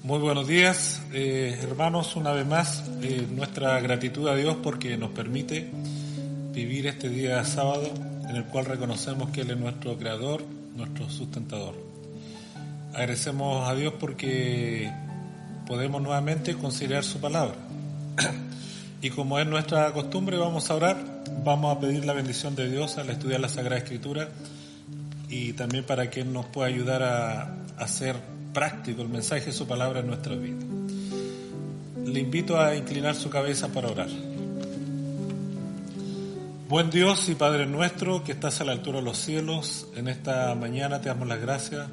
Muy buenos días, hermanos, una vez más, nuestra gratitud a Dios porque nos permite vivir este día sábado en el cual reconocemos que Él es nuestro creador, nuestro sustentador. Agradecemos a Dios porque podemos nuevamente considerar su palabra. Y como es nuestra costumbre, vamos a orar, vamos a pedir la bendición de Dios al estudiar la Sagrada Escritura y también para que Él nos pueda ayudar a hacer práctico el mensaje de su palabra en nuestra vida. Le invito a inclinar su cabeza para orar. Buen Dios y Padre nuestro que estás a la altura de los cielos, en esta mañana te damos las gracias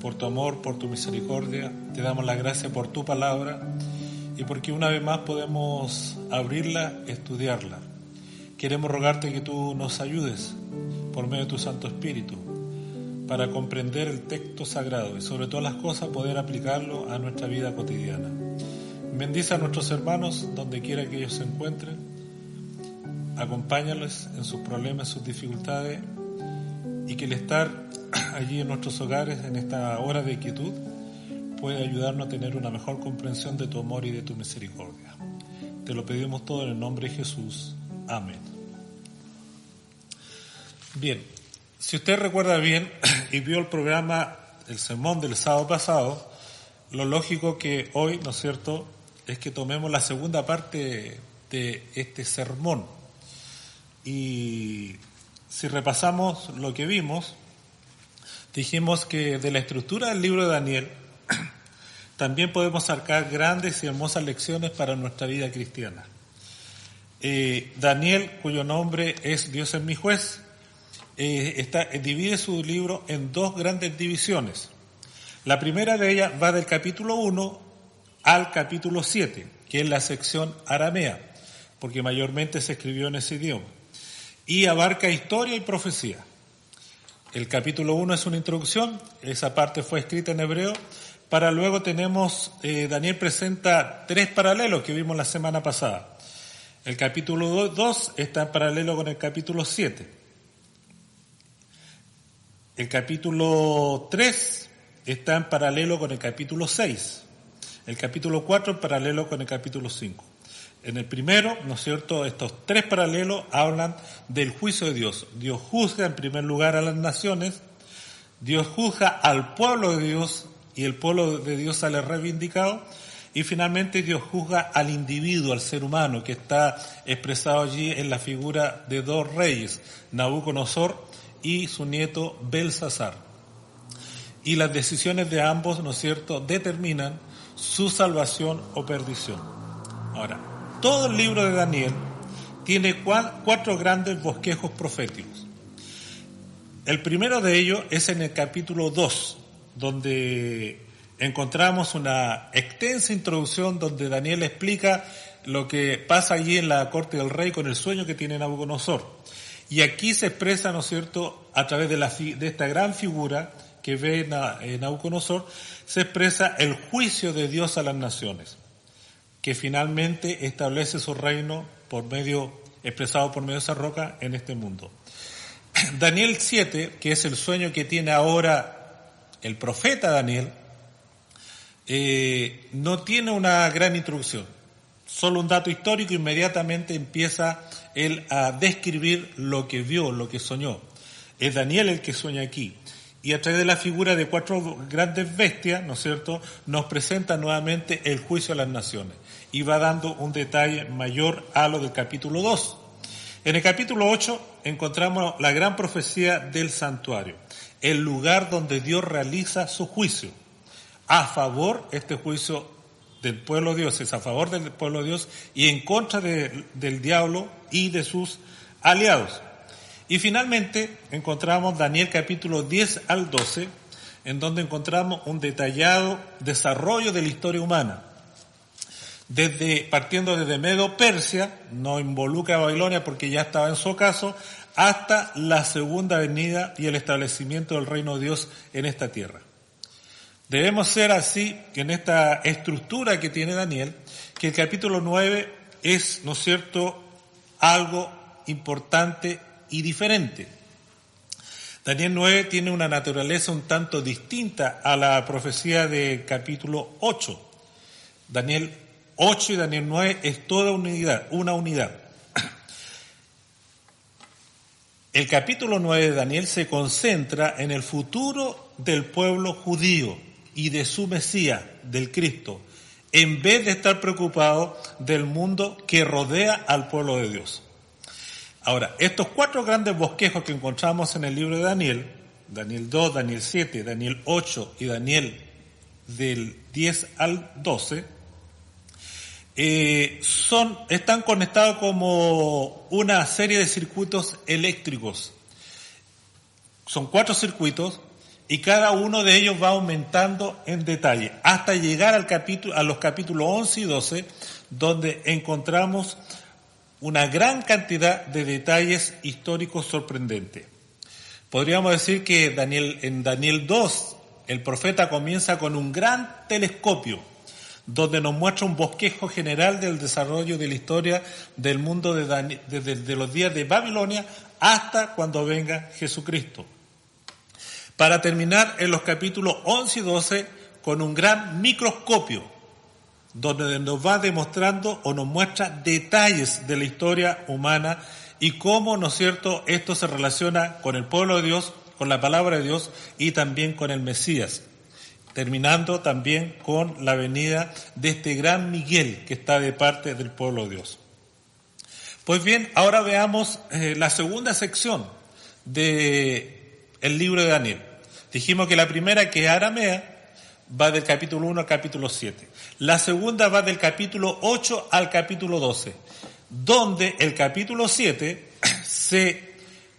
por tu amor, por tu misericordia, te damos las gracias por tu palabra y porque una vez más podemos abrirla, estudiarla. Queremos rogarte que tú nos ayudes por medio de tu Santo Espíritu para comprender el texto sagrado y sobre todas las cosas poder aplicarlo a nuestra vida cotidiana. Bendice a nuestros hermanos donde quiera que ellos se encuentren, acompáñales en sus problemas, sus dificultades y que el estar allí en nuestros hogares en esta hora de quietud puede ayudarnos a tener una mejor comprensión de tu amor y de tu misericordia. Te lo pedimos todo en el nombre de Jesús. Amén. Bien, si usted recuerda bien y vio el programa, el sermón del sábado pasado, lo lógico que hoy, ¿no es cierto?, es que tomemos la segunda parte de este sermón. Y si repasamos lo que vimos, dijimos que de la estructura del libro de Daniel también podemos sacar grandes y hermosas lecciones para nuestra vida cristiana. Daniel, cuyo nombre es Dios es mi juez, divide su libro en dos grandes divisiones. La primera de ellas va del capítulo 1 al capítulo 7, que es la sección aramea, porque mayormente se escribió en ese idioma, y abarca historia y profecía. El capítulo 1 es una introducción, esa parte fue escrita en hebreo, para luego tenemos, Daniel presenta tres paralelos que vimos la semana pasada. El capítulo 2 está en paralelo con el capítulo 7. El capítulo 3 está en paralelo con el capítulo 6. El capítulo 4 en paralelo con el capítulo 5. En el primero, ¿no es cierto?, estos tres paralelos hablan del juicio de Dios. Dios juzga en primer lugar a las naciones, Dios juzga al pueblo de Dios y el pueblo de Dios sale reivindicado, y finalmente Dios juzga al individuo, al ser humano, que está expresado allí en la figura de dos reyes, Nabucodonosor y su nieto Belsasar. Y las decisiones de ambos, ¿no es cierto?, determinan su salvación o perdición. Ahora, todo el libro de Daniel tiene cuatro grandes bosquejos proféticos. El primero de ellos es en el capítulo 2, donde encontramos una extensa introducción donde Daniel explica lo que pasa allí en la corte del rey con el sueño que tiene Nabucodonosor. Y aquí se expresa, ¿no es cierto?, a través de esta gran figura que ve Nabucodonosor, se expresa el juicio de Dios a las naciones, que finalmente establece su reino expresado por medio de esa roca en este mundo. Daniel 7, que es el sueño que tiene ahora el profeta Daniel, no tiene una gran introducción. Solo un dato histórico, inmediatamente empieza él a describir lo que vio, lo que soñó. Es Daniel el que sueña aquí. Y a través de la figura de cuatro grandes bestias, ¿no es cierto?, nos presenta nuevamente el juicio a las naciones. Y va dando un detalle mayor a lo del capítulo 2. En el capítulo 8 encontramos la gran profecía del santuario, el lugar donde Dios realiza su juicio. A favor, este juicio del pueblo de Dios es a favor del pueblo de Dios y en contra del diablo y de sus aliados. Y finalmente encontramos Daniel capítulo 10 al 12, en donde encontramos un detallado desarrollo de la historia humana. Partiendo desde Medo-Persia, no involucra a Babilonia porque ya estaba en su ocaso, hasta la segunda venida y el establecimiento del reino de Dios en esta tierra. Debemos ser así, que en esta estructura que tiene Daniel, que el capítulo 9 es, ¿no es cierto?, algo importante y diferente. Daniel 9 tiene una naturaleza un tanto distinta a la profecía de capítulo 8. Daniel 8 y Daniel 9 es toda una unidad. El capítulo 9 de Daniel se concentra en el futuro del pueblo judío y de su Mesías, del Cristo, en vez de estar preocupado del mundo que rodea al pueblo de Dios. Ahora, estos 4 grandes bosquejos que encontramos en el libro de Daniel, Daniel 2, Daniel 7, Daniel 8 y Daniel del 10 al 12, están conectados como una serie de circuitos eléctricos. Son 4 circuitos y cada uno de ellos va aumentando en detalle hasta llegar a los capítulos 11 y 12, donde encontramos una gran cantidad de detalles históricos sorprendentes. Podríamos decir que en Daniel 2, el profeta comienza con un gran telescopio, donde nos muestra un bosquejo general del desarrollo de la historia del mundo desde los días de Babilonia hasta cuando venga Jesucristo. Para terminar en los capítulos 11 y 12 con un gran microscopio, donde nos va demostrando o nos muestra detalles de la historia humana y cómo, ¿no es cierto?, esto se relaciona con el pueblo de Dios, con la palabra de Dios y también con el Mesías. Terminando también con la venida de este gran Miguel que está de parte del pueblo de Dios. Pues bien, ahora veamos la segunda sección del libro de Daniel. Dijimos que la primera, que es aramea, va del capítulo 1 al capítulo 7. La segunda va del capítulo 8 al capítulo 12, donde el capítulo 7 se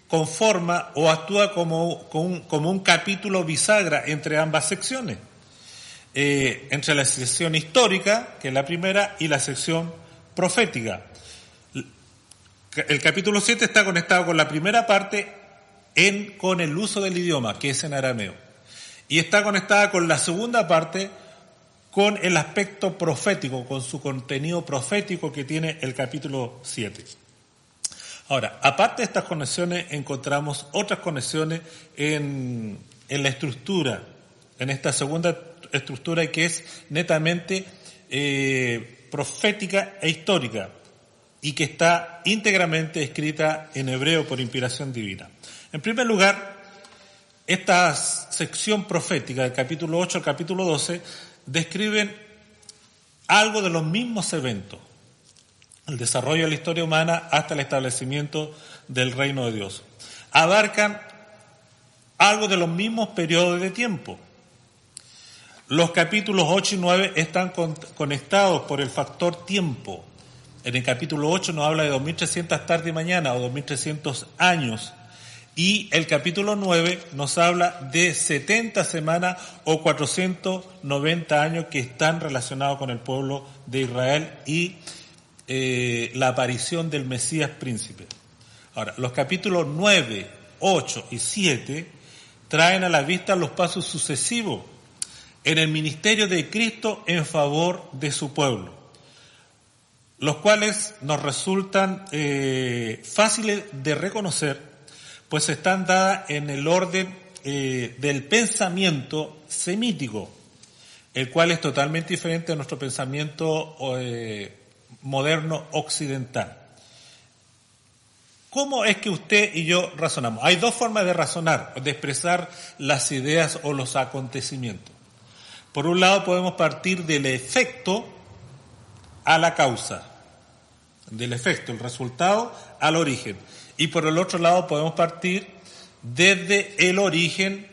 conforma o actúa como un capítulo bisagra entre ambas secciones. Entre la sección histórica, que es la primera, y la sección profética. El capítulo 7 está conectado con la primera parte con el uso del idioma, que es en arameo. Y está conectada con la segunda parte con el aspecto profético, con su contenido profético que tiene el capítulo 7. Ahora, aparte de estas conexiones, encontramos otras conexiones en la estructura, en esta segunda estructura que es netamente profética e histórica y que está íntegramente escrita en hebreo por inspiración divina. En primer lugar, esta sección profética del capítulo 8 al capítulo 12 describen algo de los mismos eventos, el desarrollo de la historia humana hasta el establecimiento del reino de Dios. Abarcan algo de los mismos periodos de tiempo. Los capítulos 8 y 9 están conectados por el factor tiempo. En el capítulo 8 nos habla de 2300 tardes y mañana o 2300 años. Y el capítulo 9 nos habla de 70 semanas o 490 años que están relacionados con el pueblo de Israel y la aparición del Mesías príncipe. Ahora, los capítulos 9, 8 y 7 traen a la vista los pasos sucesivos en el ministerio de Cristo en favor de su pueblo, los cuales nos resultan fáciles de reconocer, pues están dadas en el orden del pensamiento semítico, el cual es totalmente diferente a nuestro pensamiento moderno occidental. ¿Cómo es que usted y yo razonamos? Hay 2 formas de razonar, de expresar las ideas o los acontecimientos. Por un lado podemos partir del efecto a la causa, del efecto, el resultado al origen. Y por el otro lado podemos partir desde el origen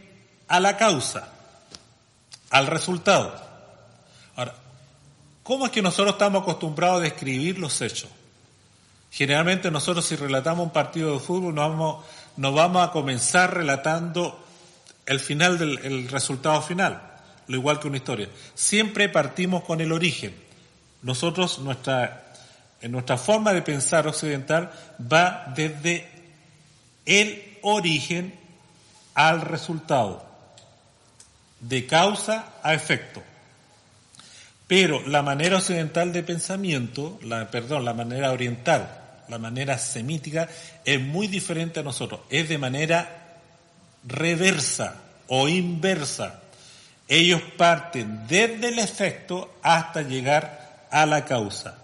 a la causa, al resultado. Ahora, ¿cómo es que nosotros estamos acostumbrados a describir los hechos? Generalmente nosotros, si relatamos un partido de fútbol, nos vamos a comenzar relatando el final el resultado final, lo igual que una historia. Siempre partimos con el origen. Nosotros, en nuestra forma de pensar occidental, va desde el origen al resultado, de causa a efecto. Pero la manera occidental de pensamiento, la manera oriental, la manera semítica, es muy diferente a nosotros. Es de manera reversa o inversa. Ellos parten desde el efecto hasta llegar a la causa.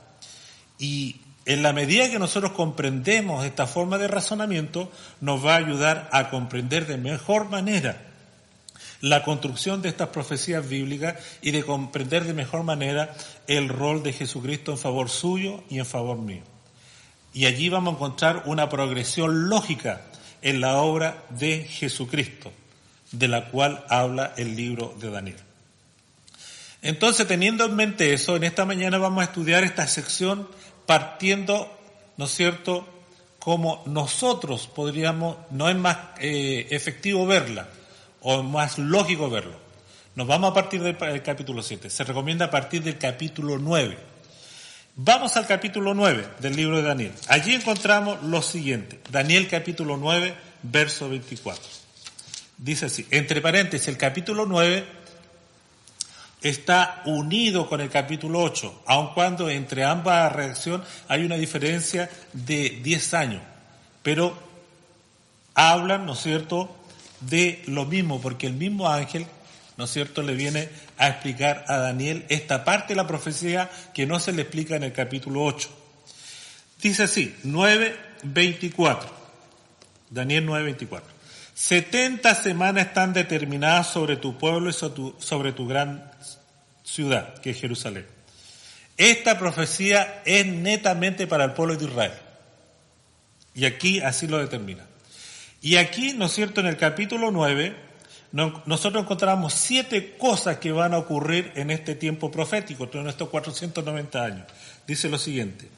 Y en la medida que nosotros comprendemos esta forma de razonamiento, nos va a ayudar a comprender de mejor manera la construcción de estas profecías bíblicas y de comprender de mejor manera el rol de Jesucristo en favor suyo y en favor mío. Y allí vamos a encontrar una progresión lógica en la obra de Jesucristo, de la cual habla el libro de Daniel. Entonces, teniendo en mente eso, en esta mañana vamos a estudiar esta sección partiendo, ¿no es cierto?, como nosotros podríamos, no es más efectivo verla, o es más lógico verlo. Nos vamos a partir del capítulo 7. Se recomienda a partir del capítulo 9. Vamos al capítulo 9 del libro de Daniel. Allí encontramos lo siguiente. Daniel capítulo 9, verso 24. Dice así, entre paréntesis, el capítulo 9 está unido con el capítulo 8, aun cuando entre ambas redacciones hay una diferencia de 10 años. Pero hablan, ¿no es cierto?, de lo mismo, porque el mismo ángel, ¿no es cierto?, le viene a explicar a Daniel esta parte de la profecía que no se le explica en el capítulo 8. Dice así, 9:24, Daniel 9:24. 70 semanas están determinadas sobre tu pueblo y sobre tu gran ciudad, que es Jerusalén. Esta profecía es netamente para el pueblo de Israel. Y aquí así lo determina. Y aquí, ¿no es cierto?, en el capítulo 9, nosotros encontramos 7 cosas que van a ocurrir en este tiempo profético, en estos 490 años. Dice lo siguiente,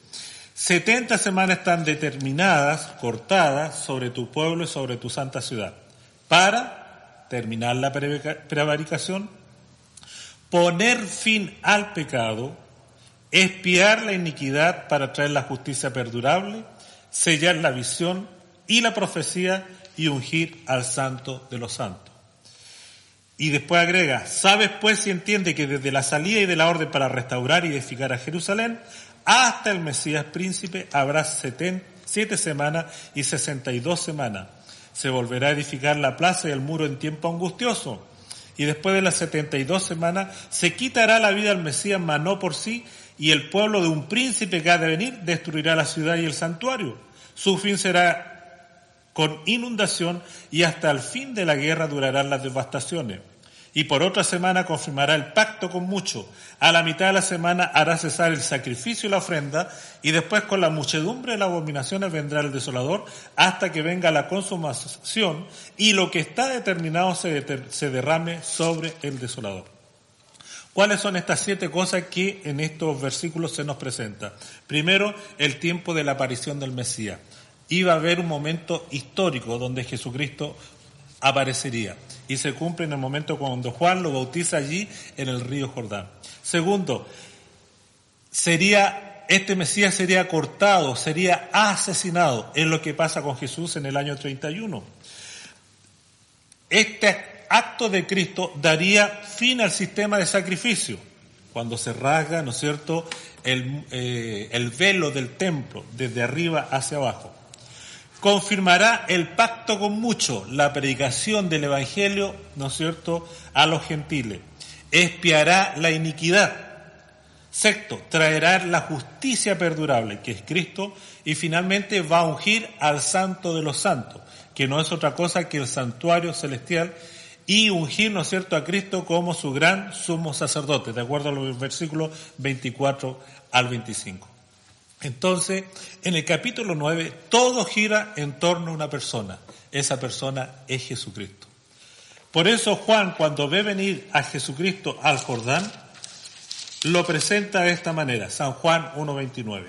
70 semanas están determinadas, cortadas, sobre tu pueblo y sobre tu santa ciudad, para terminar la prevaricación, poner fin al pecado, expiar la iniquidad para traer la justicia perdurable, sellar la visión y la profecía y ungir al santo de los santos. Y después agrega, sabes pues y entiende que desde la salida y de la orden para restaurar y edificar a Jerusalén hasta el Mesías príncipe habrá 7 semanas y 62 semanas. Se volverá a edificar la plaza y el muro en tiempo angustioso. Y después de las 72 semanas se quitará la vida al Mesías, mas no por sí, y el pueblo de un príncipe que ha de venir destruirá la ciudad y el santuario. Su fin será con inundación y hasta el fin de la guerra durarán las devastaciones. Y por otra semana confirmará el pacto con muchos. A la mitad de la semana hará cesar el sacrificio y la ofrenda, y después con la muchedumbre de las abominaciones vendrá el desolador hasta que venga la consumación y lo que está determinado se derrame sobre el desolador. ¿Cuáles son estas 7 cosas que en estos versículos se nos presentan? Primero, el tiempo de la aparición del Mesías. Iba a haber un momento histórico donde Jesucristo aparecería y se cumple en el momento cuando Juan lo bautiza allí en el río Jordán. Segundo, este Mesías sería cortado, sería asesinado, es lo que pasa con Jesús en el año 31. Este acto de Cristo daría fin al sistema de sacrificio, cuando se rasga, ¿no es cierto?, el velo del templo desde arriba hacia abajo. Confirmará el pacto con muchos, la predicación del Evangelio, ¿no es cierto?, a los gentiles. Expiará la iniquidad. Sexto, traerá la justicia perdurable, que es Cristo, y finalmente va a ungir al santo de los santos, que no es otra cosa que el santuario celestial, y ungir, ¿no es cierto?, a Cristo como su gran sumo sacerdote, de acuerdo a los versículos 24 al 25. Entonces, en el capítulo 9, todo gira en torno a una persona. Esa persona es Jesucristo. Por eso Juan, cuando ve venir a Jesucristo al Jordán, lo presenta de esta manera, San Juan 1:29.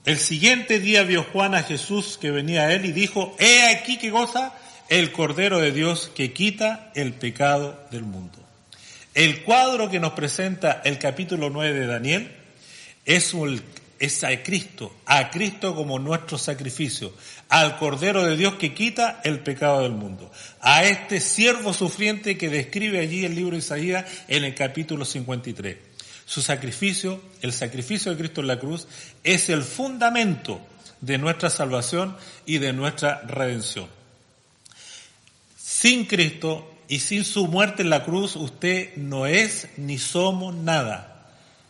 El siguiente día vio Juan a Jesús que venía a él y dijo, he aquí que goza el Cordero de Dios que quita el pecado del mundo. El cuadro que nos presenta el capítulo 9 de Daniel es a Cristo como nuestro sacrificio, al Cordero de Dios que quita el pecado del mundo, a este siervo sufriente que describe allí el libro de Isaías en el capítulo 53. Su sacrificio, el sacrificio de Cristo en la cruz, es el fundamento de nuestra salvación y de nuestra redención. Sin Cristo y sin su muerte en la cruz, usted no es ni somos nada.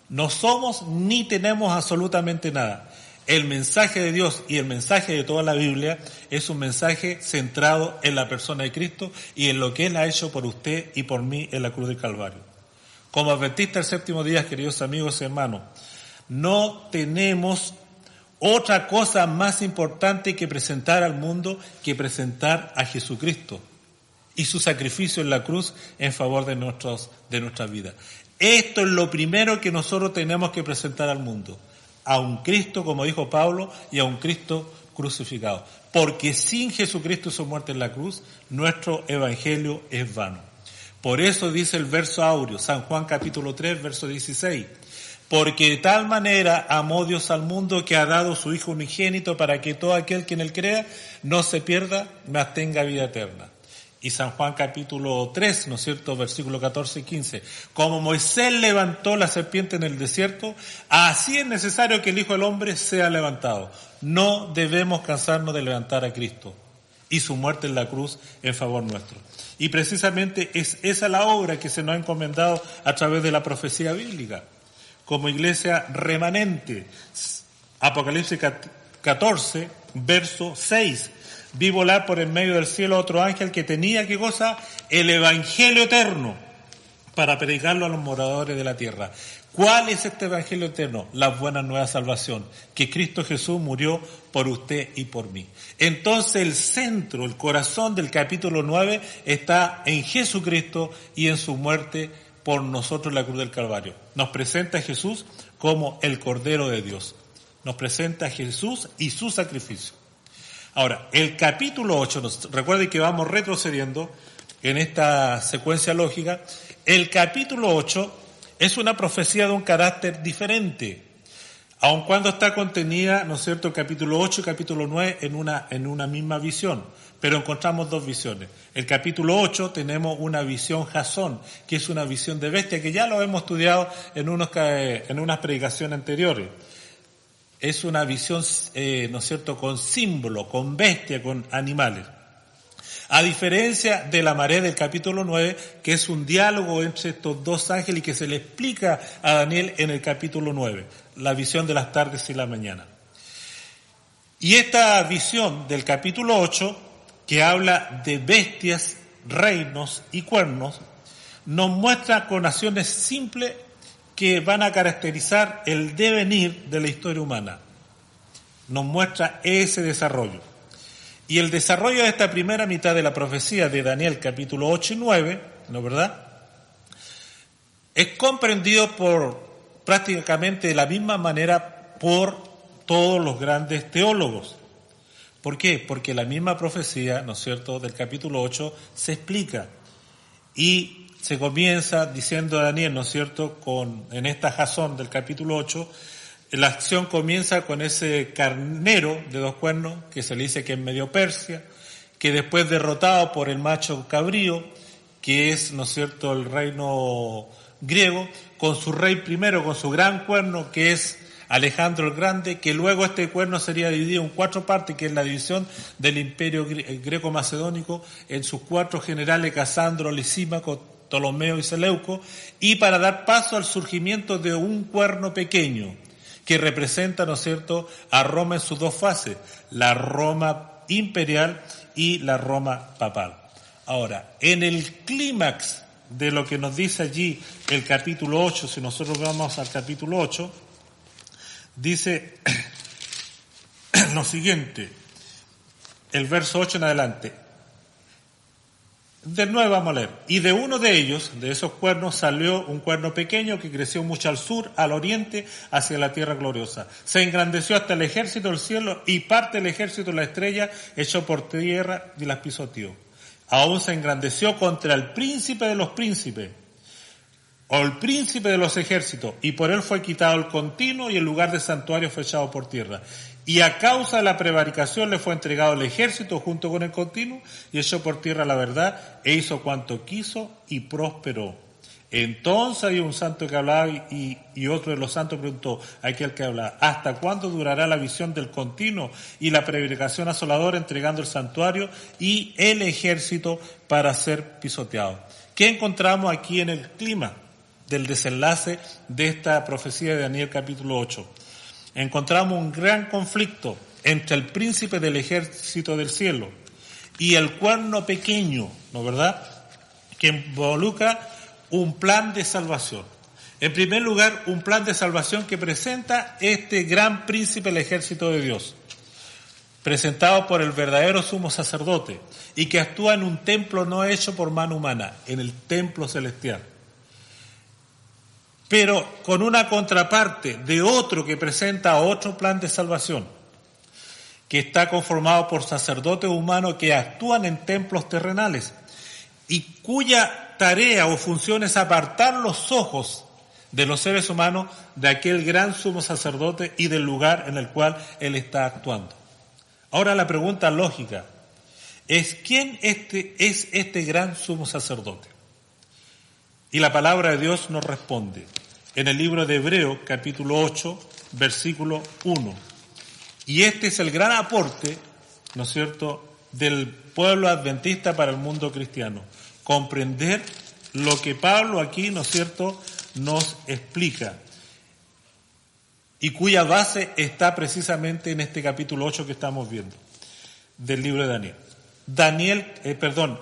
No somos ni tenemos absolutamente nada. El mensaje de Dios y el mensaje de toda la Biblia es un mensaje centrado en la persona de Cristo y en lo que Él ha hecho por usted y por mí en la cruz del Calvario. Como adventista del séptimo día, queridos amigos y hermanos, no tenemos otra cosa más importante que presentar al mundo que presentar a Jesucristo y su sacrificio en la cruz en favor de nuestras vidas. Esto es lo primero que nosotros tenemos que presentar al mundo. A un Cristo, como dijo Pablo, y a un Cristo crucificado. Porque sin Jesucristo y su muerte en la cruz, nuestro evangelio es vano. Por eso dice el verso áureo, San Juan capítulo 3, verso 16. Porque de tal manera amó Dios al mundo que ha dado su Hijo unigénito para que todo aquel que en él crea no se pierda, mas tenga vida eterna. Y San Juan capítulo 3, ¿no es cierto?, versículo 14 y 15. Como Moisés levantó la serpiente en el desierto, así es necesario que el Hijo del Hombre sea levantado. No debemos cansarnos de levantar a Cristo y su muerte en la cruz en favor nuestro. Y precisamente es esa la obra que se nos ha encomendado a través de la profecía bíblica. Como iglesia remanente, Apocalipsis 14, verso 6. Vi volar por el medio del cielo otro ángel que tenía, ¿qué cosa? El evangelio eterno para predicarlo a los moradores de la tierra. ¿Cuál es este evangelio eterno? La buena nueva salvación, que Cristo Jesús murió por usted y por mí. Entonces el centro, el corazón del capítulo 9 está en Jesucristo y en su muerte por nosotros en la cruz del Calvario. Nos presenta a Jesús como el Cordero de Dios. Nos presenta a Jesús y su sacrificio. Ahora, el capítulo 8, recuerden que vamos retrocediendo en esta secuencia lógica. El capítulo 8 es una profecía de un carácter diferente, aun cuando está contenida, ¿no es cierto?, el capítulo 8 y el capítulo 9 en una misma visión, pero encontramos dos visiones. El capítulo 8 tenemos una visión Jasón, que es una visión de bestia, que ya lo hemos estudiado en unas predicaciones anteriores. Es una visión, ¿no es cierto?, con símbolo, con bestia, con animales. A diferencia de la marea del capítulo 9, que es un diálogo entre estos dos ángeles y que se le explica a Daniel en el capítulo 9, la visión de las tardes y la mañana. Y esta visión del capítulo 8, que habla de bestias, reinos y cuernos, nos muestra con acciones simples que van a caracterizar el devenir de la historia humana. Nos muestra ese desarrollo. Y el desarrollo de esta primera mitad de la profecía de Daniel, capítulo 8 y 9, ¿no es verdad?, es comprendido por prácticamente de la misma manera por todos los grandes teólogos. ¿Por qué? Porque la misma profecía, ¿no es cierto?, del capítulo 8 se explica. Y se comienza diciendo a Daniel, ¿no es cierto?, en esta Jasón del capítulo 8, la acción comienza con ese carnero de dos cuernos, que se le dice que es Medio Persia, que después derrotado por el macho cabrío, que es, ¿no es cierto?, el reino griego, con su rey primero, con su gran cuerno, que es Alejandro el Grande, que luego este cuerno sería dividido en 4 partes, que es la división del imperio greco-macedónico, en sus 4 generales, Casandro, Lisímaco, Ptolomeo y Seleuco, y para dar paso al surgimiento de un cuerno pequeño, que representa, ¿no es cierto?, a Roma en sus 2 fases, la Roma imperial y la Roma papal. Ahora, en el clímax de lo que nos dice allí el capítulo 8, si nosotros vamos al capítulo 8, dice lo siguiente, el verso 8 en adelante. De nuevo vamos a leer. Y de uno de ellos, de esos cuernos, salió un cuerno pequeño que creció mucho al sur, al oriente, hacia la tierra gloriosa. Se engrandeció hasta el ejército del cielo y parte del ejército de la estrella echó por tierra y las pisoteó. Aún se engrandeció contra el príncipe de los príncipes, o el príncipe de los ejércitos, y por él fue quitado el continuo y el lugar de santuario fue echado por tierra. Y a causa de la prevaricación le fue entregado el ejército junto con el continuo y echó por tierra la verdad e hizo cuanto quiso y prosperó. Entonces hay un santo que hablaba y otro de los santos preguntó a aquel que hablaba, ¿hasta cuándo durará la visión del continuo y la prevaricación asoladora entregando el santuario y el ejército para ser pisoteado? ¿Qué encontramos aquí en el clima del desenlace de esta profecía de Daniel capítulo 8? Encontramos un gran conflicto entre el príncipe del ejército del cielo y el cuerno pequeño, ¿no es verdad?, que involucra un plan de salvación. En primer lugar, un plan de salvación que presenta este gran príncipe del ejército de Dios, presentado por el verdadero sumo sacerdote, y que actúa en un templo no hecho por mano humana, en el templo celestial. Pero con una contraparte de otro que presenta otro plan de salvación, que está conformado por sacerdotes humanos que actúan en templos terrenales y cuya tarea o función es apartar los ojos de los seres humanos de aquel gran sumo sacerdote y del lugar en el cual él está actuando. Ahora la pregunta lógica es: ¿quién es este gran sumo sacerdote? Y la palabra de Dios nos responde en el libro de Hebreos, capítulo 8, versículo 1. Y este es el gran aporte, ¿no es cierto?, del pueblo adventista para el mundo cristiano. Comprender lo que Pablo aquí, ¿no es cierto?, nos explica. Y cuya base está precisamente en este capítulo 8 que estamos viendo del libro de Daniel.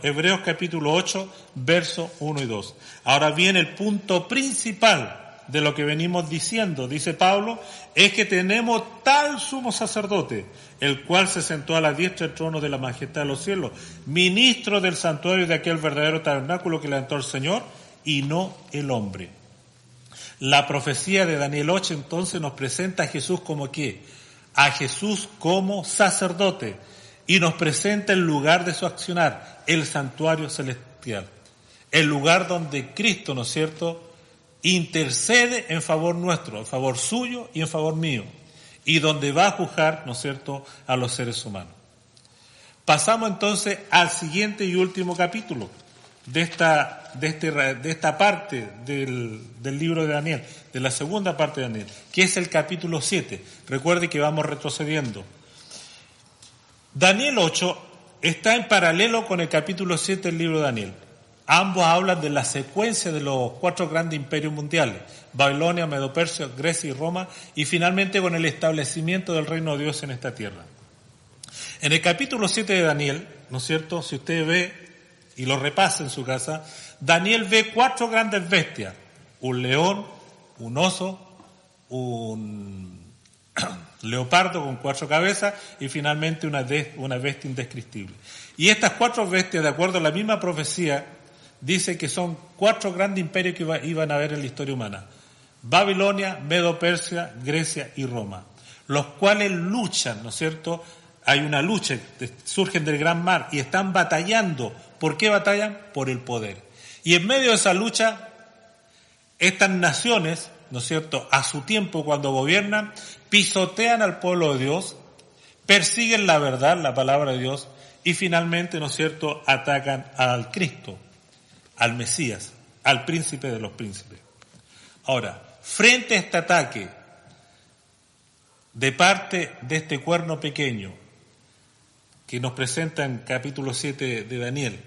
Hebreos capítulo 8, versos 1 y 2. Ahora viene el punto principal de lo que venimos diciendo, dice Pablo, es que tenemos tal sumo sacerdote, el cual se sentó a la diestra del trono de la majestad de los cielos, ministro del santuario de aquel verdadero tabernáculo que levantó el Señor y no el hombre. La profecía de Daniel 8 entonces nos presenta a Jesús como ¿qué? A Jesús como sacerdote, y nos presenta el lugar de su accionar, el santuario celestial, el lugar donde Cristo, ¿no es cierto?, intercede en favor nuestro, en favor suyo y en favor mío, y donde va a juzgar, ¿no es cierto?, a los seres humanos. Pasamos entonces al siguiente y último capítulo de esta parte del libro de Daniel, de la segunda parte de Daniel, que es el capítulo 7. Recuerde que vamos retrocediendo. Daniel 8 está en paralelo con el capítulo 7 del libro de Daniel. Ambos hablan de la secuencia de los 4 grandes imperios mundiales: Babilonia, Medo-Persia, Grecia y Roma, y finalmente con el establecimiento del reino de Dios en esta tierra. En el capítulo 7 de Daniel, ¿no es cierto?, si usted ve y lo repasa en su casa, Daniel ve 4 grandes bestias: un león, un oso, un leopardo con 4 cabezas y finalmente una bestia indescriptible. Y estas 4 bestias, de acuerdo a la misma profecía, dice que son 4 grandes imperios que iban a haber en la historia humana: Babilonia, Medo-Persia, Grecia y Roma, los cuales luchan, ¿no es cierto? Hay una lucha, surgen del gran mar y están batallando. ¿Por qué batallan? Por el poder. Y en medio de esa lucha, estas naciones, ¿no es cierto?, a su tiempo cuando gobiernan, pisotean al pueblo de Dios, persiguen la verdad, la palabra de Dios, y finalmente, ¿no es cierto?, atacan al Cristo, al Mesías, al príncipe de los príncipes. Ahora, frente a este ataque de parte de este cuerno pequeño que nos presenta en capítulo 7 de Daniel,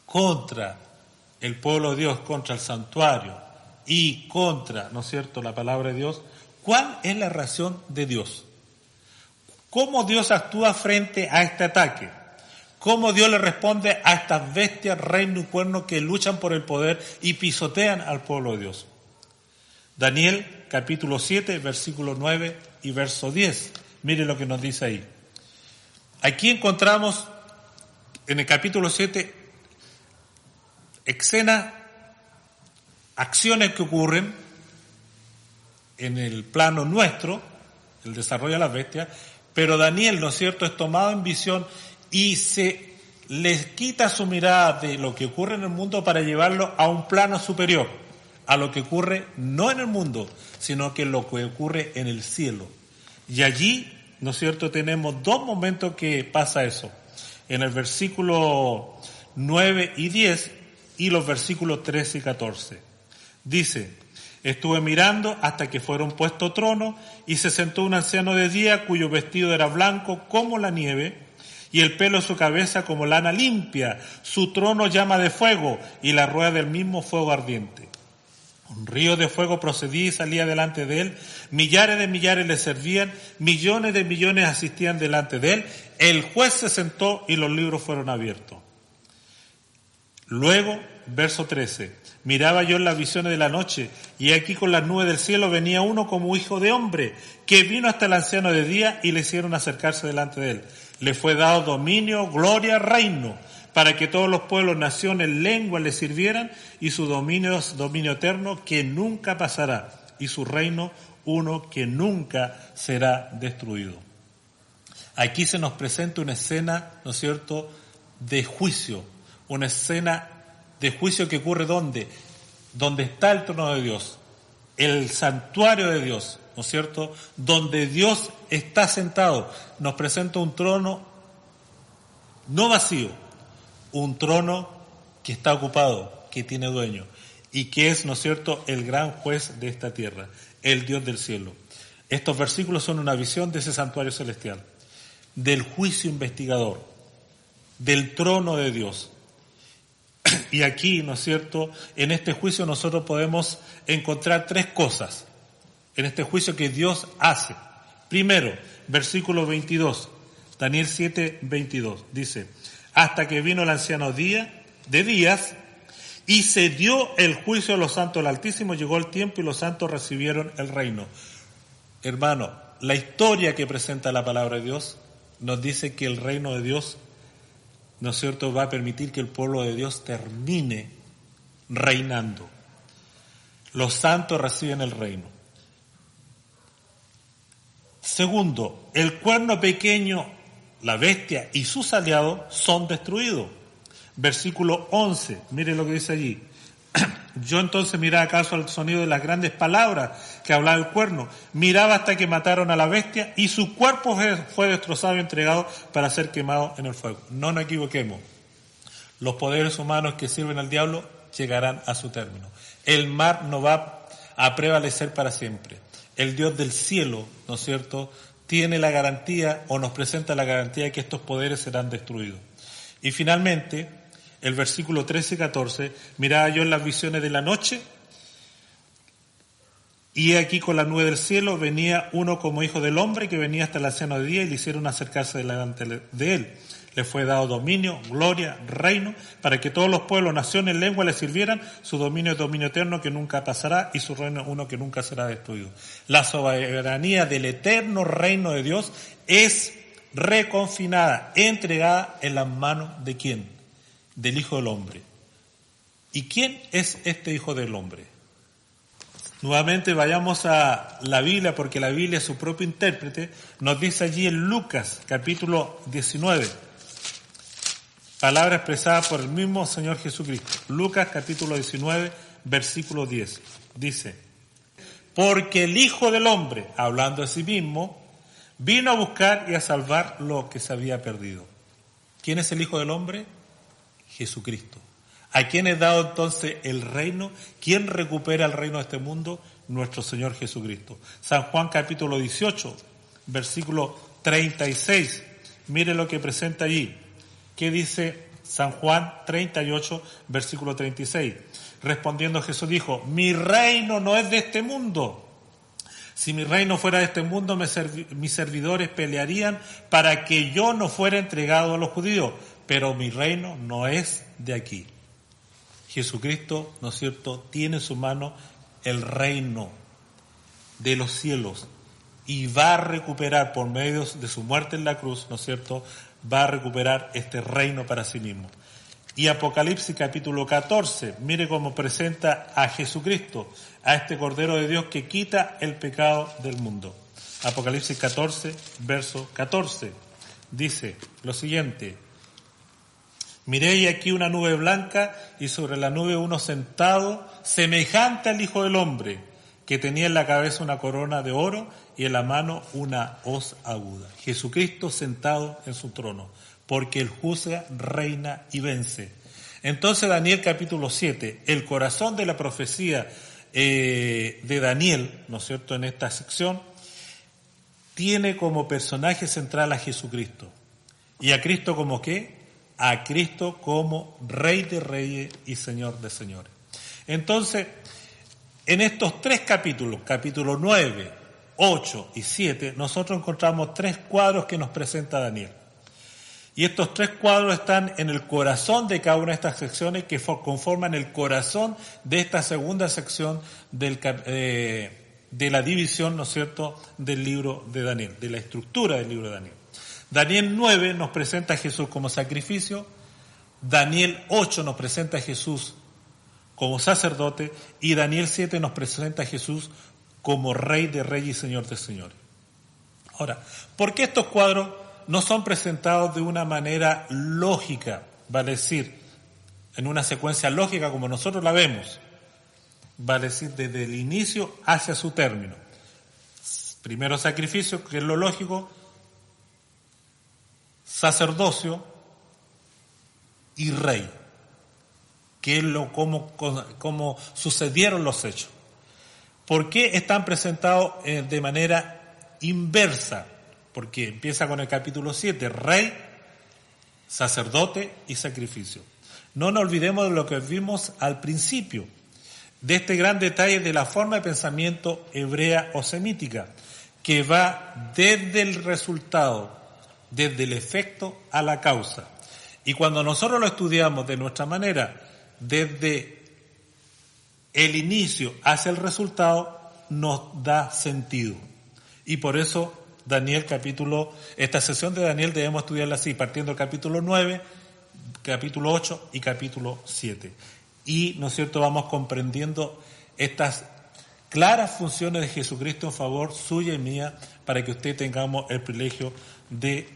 contra el pueblo de Dios, contra el santuario y contra, ¿no es cierto?, la palabra de Dios, ¿cuál es la reacción de Dios? ¿Cómo Dios actúa frente a este ataque? ¿Cómo Dios le responde a estas bestias, reino y cuerno que luchan por el poder y pisotean al pueblo de Dios? Daniel capítulo 7, versículo 9 y verso 10. Mire lo que nos dice ahí. Aquí encontramos en el capítulo 7 escenas, acciones que ocurren en el plano nuestro, el desarrollo de las bestias, pero Daniel, ¿no es cierto?, es tomado en visión y se les quita su mirada de lo que ocurre en el mundo para llevarlo a un plano superior, a lo que ocurre no en el mundo, sino que lo que ocurre en el cielo. Y allí, ¿no es cierto?, tenemos 2 momentos que pasa eso. En el versículo 9 y 10, y los versículos 13 y 14. Dice: estuve mirando hasta que fuera un puesto trono, y se sentó un anciano de día, cuyo vestido era blanco como la nieve, y el pelo de su cabeza como lana limpia. Su trono llama de fuego, y la rueda del mismo fuego ardiente. Un río de fuego procedía y salía delante de él. Millares de millares le servían, millones de millones asistían delante de él. El juez se sentó y los libros fueron abiertos. Luego, verso 13, miraba yo en las visiones de la noche, y aquí con las nubes del cielo venía uno como hijo de hombre, que vino hasta el anciano de día y le hicieron acercarse delante de él. Le fue dado dominio, gloria, reino, para que todos los pueblos, naciones, lenguas le sirvieran, y su dominio es dominio eterno que nunca pasará, y su reino uno que nunca será destruido. Aquí se nos presenta una escena, ¿no es cierto?, de juicio, una escena de juicio que ocurre ¿dónde? Donde está el trono de Dios, el santuario de Dios, ¿no es cierto?, donde Dios está sentado. Nos presenta un trono no vacío, un trono que está ocupado, que tiene dueño, y que es, ¿no es cierto?, el gran juez de esta tierra, el Dios del cielo. Estos versículos son una visión de ese santuario celestial, del juicio investigador, del trono de Dios. Y aquí, ¿no es cierto?, en este juicio nosotros podemos encontrar tres cosas, en este juicio que Dios hace. Primero, versículo 22, Daniel 7, 22, dice: hasta que vino el anciano de días, y se dio el juicio a los santos del Altísimo, llegó el tiempo y los santos recibieron el reino. Hermano, la historia que presenta la palabra de Dios nos dice que el reino de Dios, ¿no es cierto?, va a permitir que el pueblo de Dios termine reinando. Los santos reciben el reino. Segundo, el cuerno pequeño, la bestia y sus aliados son destruidos. Versículo 11, mire lo que dice allí. Yo entonces miraba acaso al sonido de las grandes palabras que hablaba el cuerno. Miraba hasta que mataron a la bestia y su cuerpo fue destrozado y entregado para ser quemado en el fuego. No nos equivoquemos. Los poderes humanos que sirven al diablo llegarán a su término. El mar no va a prevalecer para siempre. El Dios del cielo, ¿no es cierto?, tiene la garantía o nos presenta la garantía de que estos poderes serán destruidos. Y finalmente, el versículo 13 y 14, miraba yo en las visiones de la noche, y aquí con la nube del cielo venía uno como hijo del hombre, que venía hasta el anciano de día, y le hicieron acercarse delante de él. Le fue dado dominio, gloria, reino, para que todos los pueblos, naciones, lenguas le sirvieran. Su dominio es dominio eterno que nunca pasará, y su reino es uno que nunca será destruido. La soberanía del eterno reino de Dios es reconfinada, entregada en las manos ¿de quién? Del Hijo del Hombre. ¿Y quién es este Hijo del Hombre? Nuevamente vayamos a la Biblia, porque la Biblia es su propio intérprete. Nos dice allí en Lucas, capítulo 19, palabra expresada por el mismo Señor Jesucristo. Lucas, capítulo 19, versículo 10. Dice: porque el Hijo del Hombre, hablando de sí mismo, vino a buscar y a salvar lo que se había perdido. ¿Quién es el Hijo del Hombre? Jesucristo. ¿A quién es dado entonces el reino? ¿Quién recupera el reino de este mundo? Nuestro Señor Jesucristo. San Juan capítulo 18, versículo 36. Mire lo que presenta allí. ¿Qué dice San Juan 38, versículo 36? Respondiendo Jesús dijo: mi reino no es de este mundo. Si mi reino fuera de este mundo, mis servidores pelearían para que yo no fuera entregado a los judíos. Pero mi reino no es de aquí. Jesucristo, ¿no es cierto?, tiene en su mano el reino de los cielos y va a recuperar por medio de su muerte en la cruz, ¿no es cierto?, va a recuperar este reino para sí mismo. Y Apocalipsis capítulo 14, mire cómo presenta a Jesucristo, a este Cordero de Dios que quita el pecado del mundo. Apocalipsis 14, verso 14, dice lo siguiente: miré aquí una nube blanca, y sobre la nube uno sentado, semejante al Hijo del Hombre, que tenía en la cabeza una corona de oro y en la mano una hoz aguda. Jesucristo sentado en su trono, porque Él juzga, reina y vence. Entonces Daniel capítulo 7, el corazón de la profecía de Daniel, ¿no es cierto?, en esta sección, tiene como personaje central a Jesucristo. ¿Y a Cristo como qué? A Cristo como Rey de Reyes y Señor de Señores. Entonces, en estos tres capítulos, capítulos 9, 8 y 7, nosotros encontramos tres cuadros que nos presenta Daniel. Y estos tres cuadros están en el corazón de cada una de estas secciones que conforman el corazón de esta segunda sección de la división, ¿no es cierto?, del libro de Daniel, de la estructura del libro de Daniel. Daniel 9 nos presenta a Jesús como sacrificio, Daniel 8 nos presenta a Jesús como sacerdote y Daniel 7 nos presenta a Jesús como Rey de Reyes y Señor de Señores. Ahora, ¿por qué estos cuadros no son presentados de una manera lógica, vale decir, en una secuencia lógica como nosotros la vemos, vale decir, desde el inicio hacia su término? Primero sacrificio, que es lo lógico, sacerdocio y rey, que es cómo sucedieron los hechos. ¿Por qué están presentados de manera inversa? Porque empieza con el capítulo 7, rey, sacerdote y sacrificio. No nos olvidemos de lo que vimos al principio, de este gran detalle de la forma de pensamiento hebrea o semítica, que va desde el resultado, desde el efecto a la causa. Y cuando nosotros lo estudiamos de nuestra manera, desde el inicio hacia el resultado, nos da sentido. Y por eso esta sesión de Daniel debemos estudiarla así, partiendo del capítulo 9, capítulo 8 y capítulo 7. Y, ¿no es cierto?, vamos comprendiendo estas claras funciones de Jesucristo en favor suya y mía, para que usted tengamos el privilegio de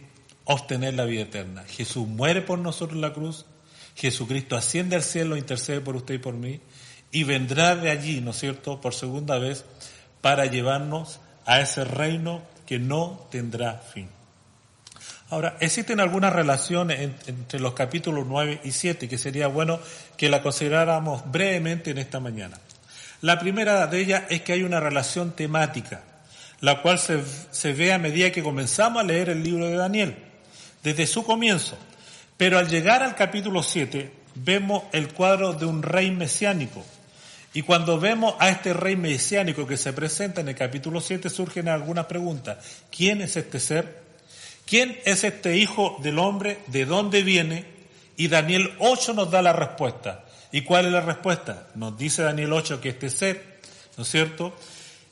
obtener la vida eterna. Jesús muere por nosotros en la cruz, Jesucristo asciende al cielo, intercede por usted y por mí, y vendrá de allí, ¿no es cierto?, por segunda vez, para llevarnos a ese reino que no tendrá fin. Ahora, existen algunas relaciones entre los capítulos 9 y 7 que sería bueno que la consideráramos brevemente en esta mañana. La primera de ellas es que hay una relación temática, la cual se ve a medida que comenzamos a leer el libro de Daniel, desde su comienzo. Pero al llegar al capítulo 7, vemos el cuadro de un rey mesiánico. Y cuando vemos a este rey mesiánico que se presenta en el capítulo 7, surgen algunas preguntas. ¿Quién es este ser? ¿Quién es este hijo del hombre? ¿De dónde viene? Y Daniel 8 nos da la respuesta. ¿Y cuál es la respuesta? Nos dice Daniel 8 que este ser, ¿no es cierto?,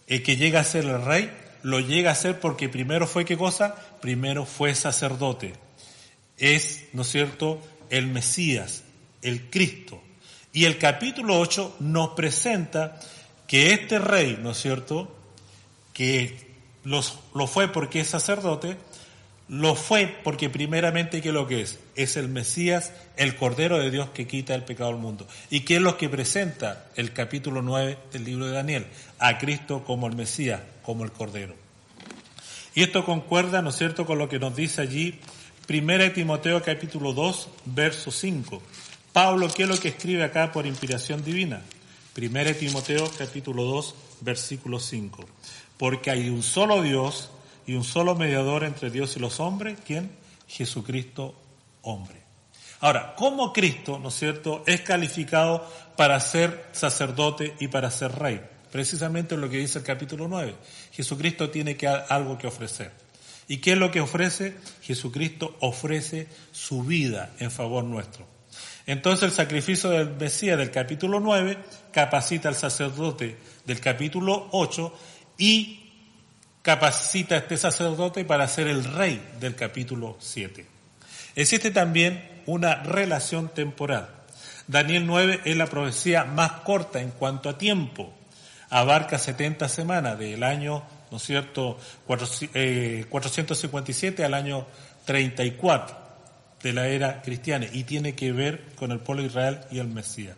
que llega a ser el rey, lo llega a ser porque primero fue, ¿qué cosa? Primero fue sacerdote. Es, ¿no es cierto?, el Mesías, el Cristo. Y el capítulo 8 nos presenta que este rey, ¿no es cierto?, que lo fue porque es sacerdote, lo fue porque primeramente, ¿qué es lo que es? Es el Mesías, el Cordero de Dios que quita el pecado del mundo. ¿Y qué es lo que presenta el capítulo 9 del libro de Daniel? A Cristo como el Mesías, como el Cordero. Y esto concuerda, ¿no es cierto?, con lo que nos dice allí 1 Timoteo capítulo 2, verso 5. Pablo, ¿qué es lo que escribe acá por inspiración divina? 1 Timoteo capítulo 2, versículo 5. Porque hay un solo Dios y un solo mediador entre Dios y los hombres. ¿Quién? Jesucristo, hombre. Ahora, ¿cómo Cristo, ¿no es cierto?, es calificado para ser sacerdote y para ser rey? Precisamente lo que dice el capítulo 9. Jesucristo tiene algo que ofrecer. ¿Y qué es lo que ofrece? Jesucristo ofrece su vida en favor nuestro. Entonces el sacrificio del Mesías del capítulo 9 capacita al sacerdote del capítulo 8 y capacita a este sacerdote para ser el rey del capítulo 7. Existe también una relación temporal. Daniel 9 es la profecía más corta en cuanto a tiempo. Abarca 70 semanas del año, ¿no es cierto?, 457 al año 34 de la era cristiana, y tiene que ver con el pueblo de Israel y el Mesías.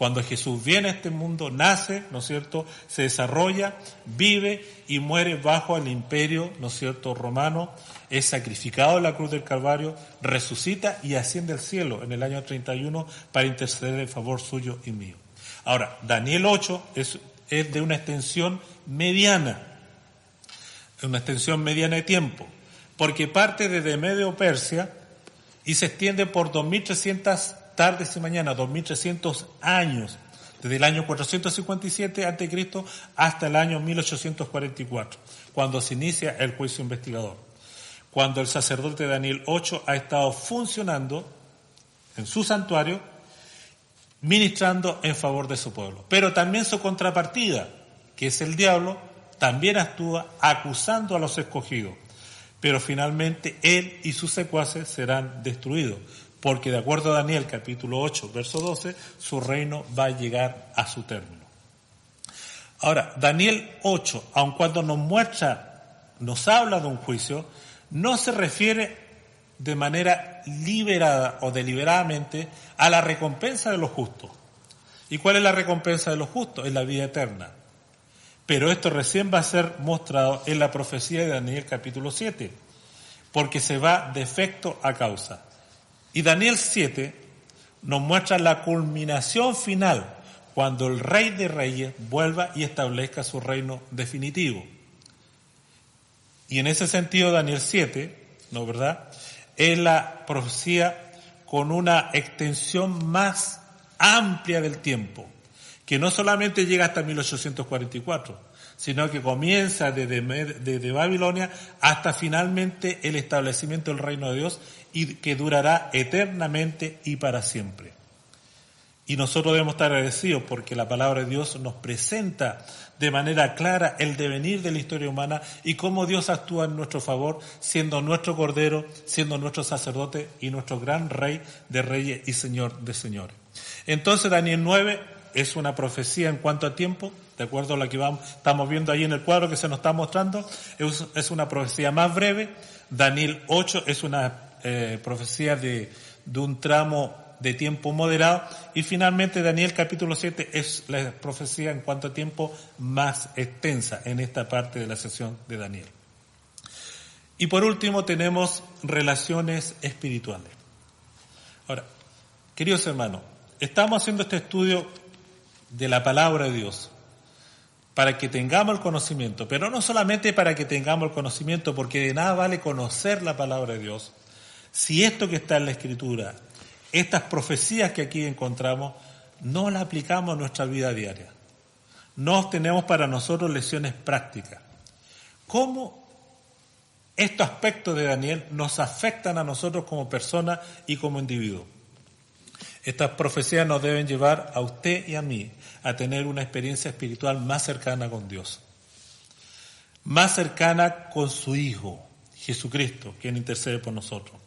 Cuando Jesús viene a este mundo, nace, ¿no es cierto?, se desarrolla, vive y muere bajo el imperio, ¿no es cierto?, romano, es sacrificado en la cruz del Calvario, resucita y asciende al cielo en el año 31 para interceder en favor suyo y mío. Ahora, Daniel 8 es de una extensión mediana de tiempo, porque parte desde Medio Persia y se extiende por 2300 tardes y mañanas, 2300 años, desde el año 457 a.C. hasta el año 1844, cuando se inicia el juicio investigador, cuando el sacerdote Daniel 8 ha estado funcionando en su santuario, ministrando en favor de su pueblo. Pero también su contrapartida, que es el diablo, también actúa acusando a los escogidos. Pero finalmente él y sus secuaces serán destruidos, porque de acuerdo a Daniel capítulo 8, verso 12, su reino va a llegar a su término. Ahora, Daniel 8, aun cuando nos habla de un juicio, no se refiere de manera liberada o deliberadamente a la recompensa de los justos. ¿Y cuál es la recompensa de los justos? Es la vida eterna. Pero esto recién va a ser mostrado en la profecía de Daniel capítulo 7, porque se va de efecto a causa. Y Daniel 7 nos muestra la culminación final, cuando el Rey de Reyes vuelva y establezca su reino definitivo. Y en ese sentido Daniel 7, ¿no verdad?, es la profecía con una extensión más amplia del tiempo, que no solamente llega hasta 1844, sino que comienza desde Babilonia hasta finalmente el establecimiento del reino de Dios y que durará eternamente y para siempre. Y nosotros debemos estar agradecidos porque la palabra de Dios nos presenta de manera clara el devenir de la historia humana y cómo Dios actúa en nuestro favor, siendo nuestro Cordero, siendo nuestro sacerdote y nuestro gran Rey de reyes y Señor de señores. Entonces Daniel 9 es una profecía en cuanto a tiempo, de acuerdo a lo que estamos viendo ahí en el cuadro que se nos está mostrando, es una profecía más breve. Daniel 8 es una profecía de un tramo de tiempo moderado, y finalmente Daniel capítulo 7 es la profecía en cuanto a tiempo más extensa en esta parte de la sesión de Daniel. Y por último tenemos relaciones espirituales. Ahora, queridos hermanos, estamos haciendo este estudio de la palabra de Dios para que tengamos el conocimiento, pero no solamente para que tengamos el conocimiento, porque de nada vale conocer la palabra de Dios si esto que está en la Escritura, estas profecías que aquí encontramos, no las aplicamos a nuestra vida diaria. No obtenemos para nosotros lecciones prácticas. ¿Cómo estos aspectos de Daniel nos afectan a nosotros como personas y como individuos? Estas profecías nos deben llevar a usted y a mí a tener una experiencia espiritual más cercana con Dios, más cercana con su Hijo, Jesucristo, quien intercede por nosotros.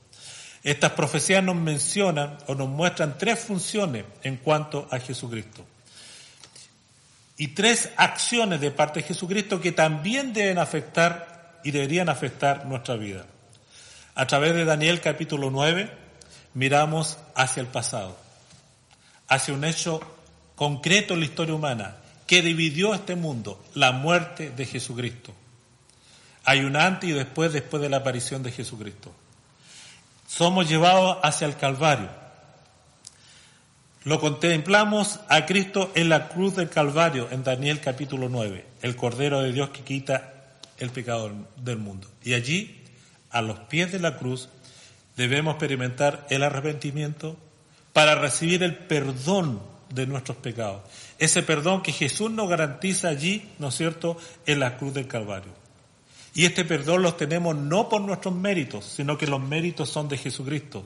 Estas profecías nos mencionan o nos muestran tres funciones en cuanto a Jesucristo y tres acciones de parte de Jesucristo que también deben afectar y deberían afectar nuestra vida. A través de Daniel capítulo 9 miramos hacia el pasado, hacia un hecho concreto en la historia humana que dividió este mundo, la muerte de Jesucristo. Hay un antes y después de la aparición de Jesucristo. Somos llevados hacia el Calvario. Lo contemplamos a Cristo en la cruz del Calvario en Daniel capítulo 9, el Cordero de Dios que quita el pecado del mundo. Y allí, a los pies de la cruz, debemos experimentar el arrepentimiento para recibir el perdón de nuestros pecados. Ese perdón que Jesús nos garantiza allí, ¿no es cierto?, en la cruz del Calvario. Y este perdón lo tenemos no por nuestros méritos, sino que los méritos son de Jesucristo,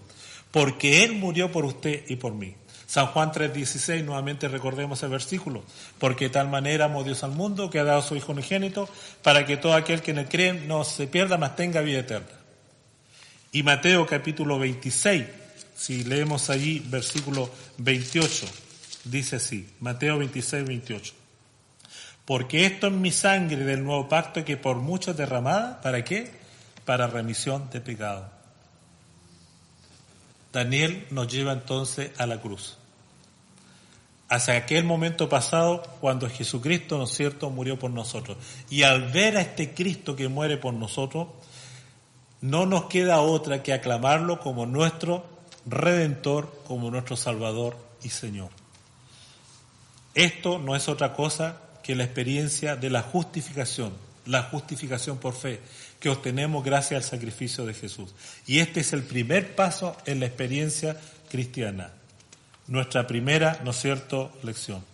porque Él murió por usted y por mí. San Juan 3:16, nuevamente recordemos el versículo, porque de tal manera amó Dios al mundo que ha dado a su Hijo unigénito, para que todo aquel que en Él cree no se pierda, mas tenga vida eterna. Y Mateo capítulo 26, si leemos allí versículo 28, dice así, Mateo 26, 28. Porque esto es mi sangre del nuevo pacto que por muchos derramada, ¿para qué? Para remisión de pecado. Daniel nos lleva entonces a la cruz. hacia aquel momento pasado cuando Jesucristo, ¿no es cierto?, murió por nosotros. Y al ver a este Cristo que muere por nosotros, no nos queda otra que aclamarlo como nuestro Redentor, como nuestro Salvador y Señor. Esto no es otra cosa que la experiencia de la justificación por fe, que obtenemos gracias al sacrificio de Jesús. Y este es el primer paso en la experiencia cristiana, nuestra primera, ¿no es cierto?, lección.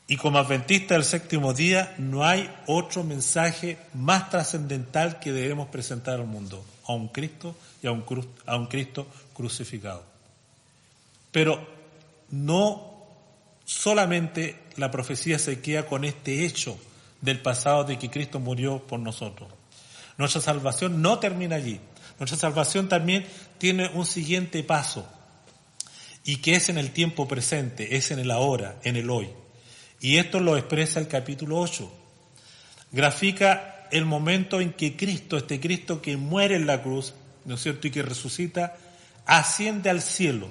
Y como adventista del séptimo día, no hay otro mensaje más trascendental que debemos presentar al mundo, a un Cristo y a un Cristo crucificado. Pero no solamente la profecía se queda con este hecho del pasado de que Cristo murió por nosotros. Nuestra salvación no termina allí. Nuestra salvación también tiene un siguiente paso, y que es en el tiempo presente, es en el ahora, en el hoy. Y esto lo expresa el capítulo 8. Grafica el momento en que Cristo, este Cristo que muere en la cruz, ¿no es cierto?, y que resucita, asciende al cielo.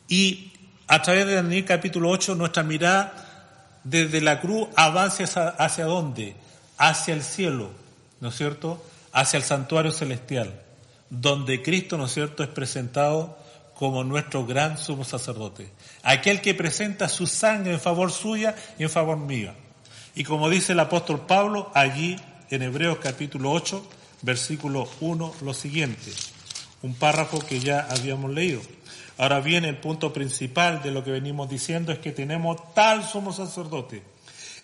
Y a través de Daniel capítulo 8, nuestra mirada desde la cruz avanza hacia ¿dónde? Hacia el cielo, ¿no es cierto?, hacia el santuario celestial, donde Cristo, ¿no es cierto?, es presentado como nuestro gran sumo sacerdote, aquel que presenta su sangre en favor suya y en favor mío. Y como dice el apóstol Pablo allí en Hebreos capítulo 8, versículo 1, lo siguiente, un párrafo que ya habíamos leído. Ahora bien, el punto principal de lo que venimos diciendo es que tenemos tal sumo sacerdote,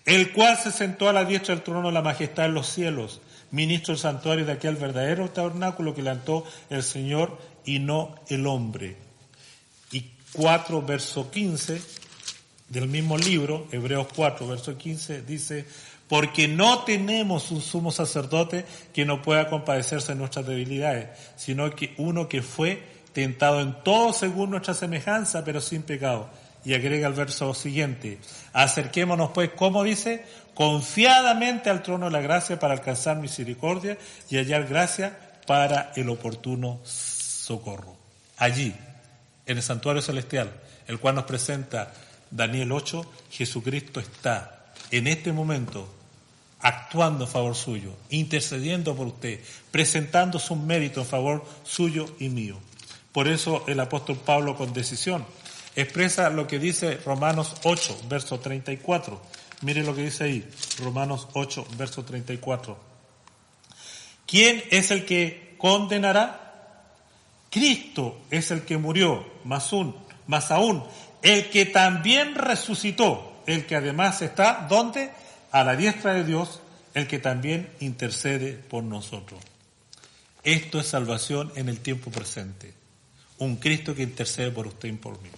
el cual se sentó a la diestra del trono de la majestad en los cielos, ministro del santuario de aquel verdadero tabernáculo que levantó el Señor y no el hombre. 4, verso 15 del mismo libro, Hebreos 4, verso 15, dice, porque no tenemos un sumo sacerdote que no pueda compadecerse de nuestras debilidades, sino que uno que fue tentado en todo según nuestra semejanza, pero sin pecado. Y agrega el verso siguiente, acerquémonos pues, ¿cómo dice? Confiadamente al trono de la gracia para alcanzar misericordia y hallar gracia para el oportuno socorro. Allí, en el santuario celestial, el cual nos presenta Daniel 8, Jesucristo está en este momento actuando en favor suyo, intercediendo por usted, presentando sus méritos en favor suyo y mío. Por eso el apóstol Pablo, con decisión, expresa lo que dice Romanos 8, verso 34. Mire lo que dice ahí, Romanos 8, verso 34. ¿Quién es el que condenará? Cristo es el que murió, más aún, el que también resucitó, el que además está, ¿dónde? A la diestra de Dios, el que también intercede por nosotros. Esto es salvación en el tiempo presente. Un Cristo que intercede por usted y por mí.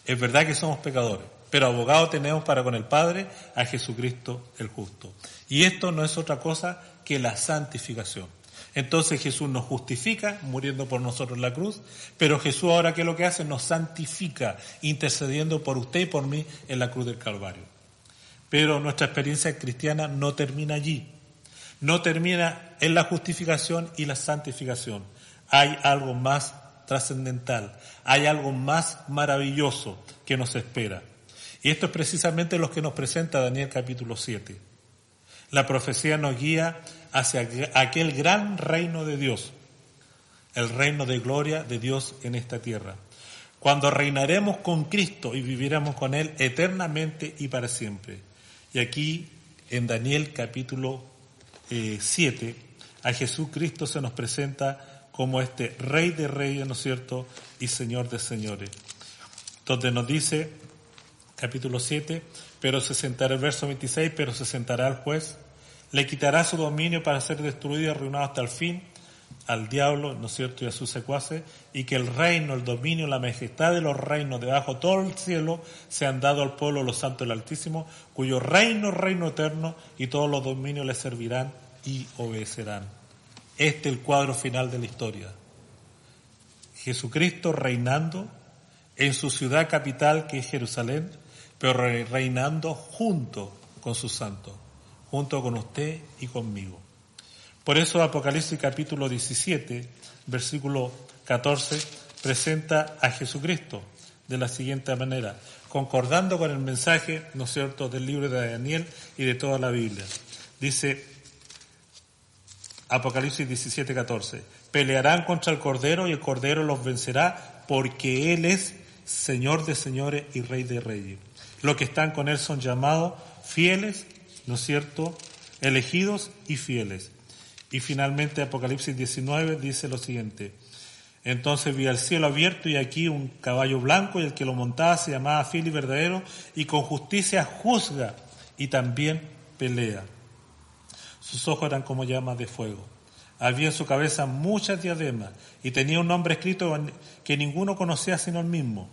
Es verdad que somos pecadores, pero abogado tenemos para con el Padre a Jesucristo el justo. Y esto no es otra cosa que la santificación. Entonces Jesús nos justifica muriendo por nosotros en la cruz, pero Jesús ahora ¿qué es lo que hace? Nos santifica intercediendo por usted y por mí en la cruz del Calvario. Pero nuestra experiencia cristiana no termina allí, no termina en la justificación y la santificación. Hay algo más trascendental, hay algo más maravilloso que nos espera. Y esto es precisamente lo que nos presenta Daniel capítulo 7. La profecía nos guía hacia aquel gran reino de Dios, el reino de gloria de Dios en esta tierra, cuando reinaremos con Cristo y viviremos con Él eternamente y para siempre. Y aquí en Daniel capítulo 7, a Jesucristo se nos presenta como este Rey de Reyes, ¿no es cierto?, y Señor de Señores, donde nos dice, capítulo 7, pero se sentará, el verso 26, pero se sentará el juez, le quitará su dominio para ser destruido y arruinado hasta el fin, al diablo, ¿no es cierto?, y a sus secuaces, y que el reino, el dominio, la majestad de los reinos debajo de todo el cielo se han dado al pueblo, los santos del Altísimo, cuyo reino es reino eterno, y todos los dominios le servirán y obedecerán. Este es el cuadro final de la historia. Jesucristo reinando en su ciudad capital, que es Jerusalén, pero reinando junto con sus santos, junto con usted y conmigo. Por eso Apocalipsis capítulo 17, versículo 14, presenta a Jesucristo de la siguiente manera, concordando con el mensaje, ¿no es cierto?, del libro de Daniel y de toda la Biblia. Dice Apocalipsis 17:14, pelearán contra el Cordero y el Cordero los vencerá porque Él es Señor de señores y Rey de reyes. Los que están con Él son llamados fieles, ¿no es cierto?, elegidos y fieles. Y finalmente Apocalipsis 19 dice lo siguiente, entonces vi el cielo abierto y aquí un caballo blanco y el que lo montaba se llamaba Fiel y Verdadero y con justicia juzga y también pelea. Sus ojos eran como llamas de fuego. Había en su cabeza muchas diademas y tenía un nombre escrito que ninguno conocía sino él mismo.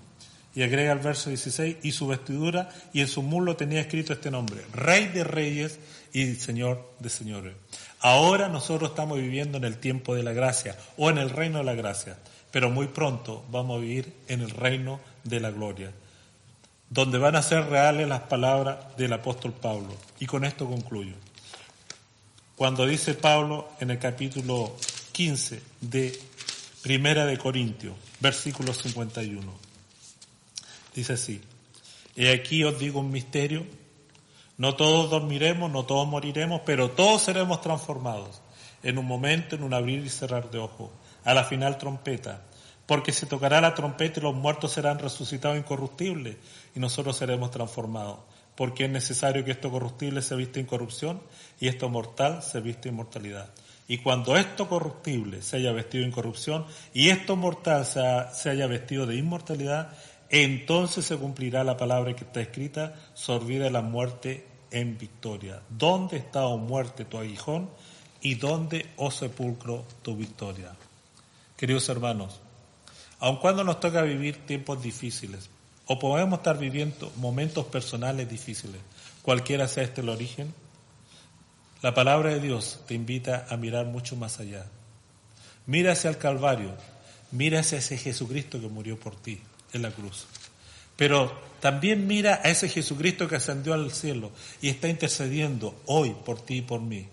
Y agrega el verso 16, y su vestidura y en su muslo tenía escrito este nombre, Rey de Reyes y Señor de Señores. Ahora nosotros estamos viviendo en el tiempo de la gracia o en el reino de la gracia, pero muy pronto vamos a vivir en el reino de la gloria, donde van a ser reales las palabras del apóstol Pablo. Y con esto concluyo. Cuando dice Pablo en el capítulo 15 de Primera de Corintios, versículo 51, dice así, he aquí os digo un misterio, no todos dormiremos, no todos moriremos, pero todos seremos transformados en un momento, en un abrir y cerrar de ojos, a la final trompeta, porque se tocará la trompeta y los muertos serán resucitados incorruptibles y nosotros seremos transformados, porque es necesario que esto corruptible se vista en corrupción y esto mortal se vista en inmortalidad. Y cuando esto corruptible se haya vestido en corrupción y esto mortal se haya vestido de inmortalidad, entonces se cumplirá la palabra que está escrita, sorbida la muerte en victoria. ¿Dónde está, oh muerte, tu aguijón? ¿Y dónde, oh sepulcro, tu victoria? Queridos hermanos, aun cuando nos toca vivir tiempos difíciles, o podemos estar viviendo momentos personales difíciles, cualquiera sea este el origen, la palabra de Dios te invita a mirar mucho más allá. Mira hacia el Calvario, mira hacia ese Jesucristo que murió por ti en la cruz. Pero también mira a ese Jesucristo que ascendió al cielo y está intercediendo hoy por ti y por mí,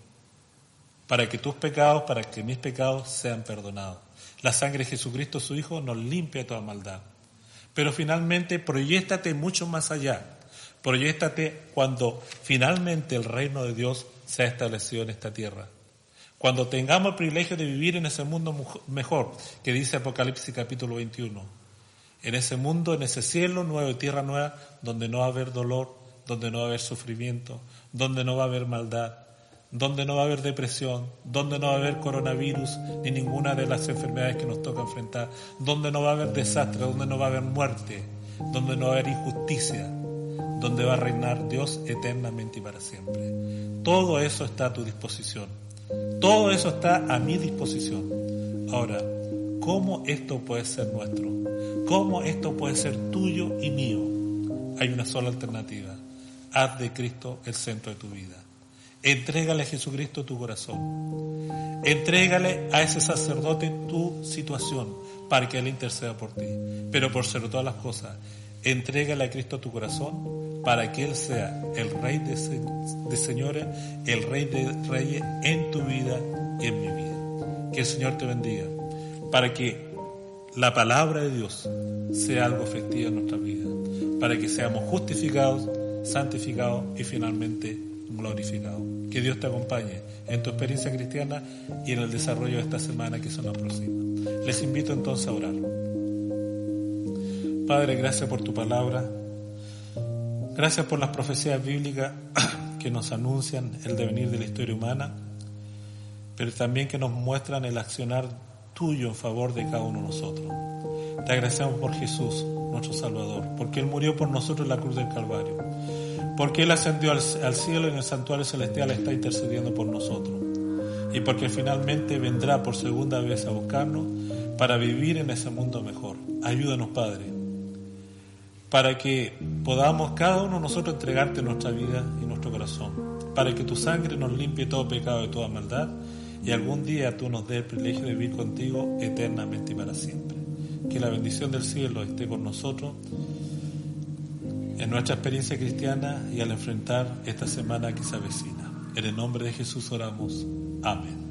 para que tus pecados, para que mis pecados sean perdonados. La sangre de Jesucristo, su Hijo, nos limpia de toda maldad. Pero finalmente, proyéstate mucho más allá. Proyéstate cuando finalmente el reino de Dios sea establecido en esta tierra. Cuando tengamos el privilegio de vivir en ese mundo mejor, que dice Apocalipsis capítulo 21. En ese mundo, en ese cielo nuevo y tierra nueva, donde no va a haber dolor, donde no va a haber sufrimiento, donde no va a haber maldad, donde no va a haber depresión, donde no va a haber coronavirus, ni ninguna de las enfermedades que nos toca enfrentar, donde no va a haber desastre, donde no va a haber muerte, donde no va a haber injusticia, donde va a reinar Dios eternamente y para siempre. Todo eso está a tu disposición. Todo eso está a mi disposición. Ahora, ¿cómo esto puede ser nuestro? ¿Cómo esto puede ser tuyo y mío? Hay una sola alternativa. Haz de Cristo el centro de tu vida. Entrégale a Jesucristo tu corazón. Entrégale a ese sacerdote tu situación para que Él interceda por ti. Pero por sobre todas las cosas, entrégale a Cristo tu corazón para que Él sea el Rey de señores, el Rey de reyes en tu vida y en mi vida. Que el Señor te bendiga, para que la palabra de Dios sea algo efectivo en nuestra vida, para que seamos justificados, santificados y finalmente glorificados. Que Dios te acompañe en tu experiencia cristiana y en el desarrollo de esta semana que se nos aproxima. Les invito entonces a orar. Padre, gracias por tu palabra. Gracias por las profecías bíblicas que nos anuncian el devenir de la historia humana, pero también que nos muestran el accionar tuyo en favor de cada uno de nosotros. Te agradecemos por Jesús, nuestro Salvador, porque Él murió por nosotros en la cruz del Calvario, porque Él ascendió al cielo y en el santuario celestial está intercediendo por nosotros, y porque finalmente vendrá por segunda vez a buscarnos para vivir en ese mundo mejor. Ayúdanos, Padre, para que podamos cada uno de nosotros entregarte nuestra vida y nuestro corazón, para que tu sangre nos limpie todo pecado y toda maldad, y algún día tú nos des el privilegio de vivir contigo eternamente y para siempre. Que la bendición del cielo esté con nosotros en nuestra experiencia cristiana y al enfrentar esta semana que se avecina. En el nombre de Jesús oramos. Amén.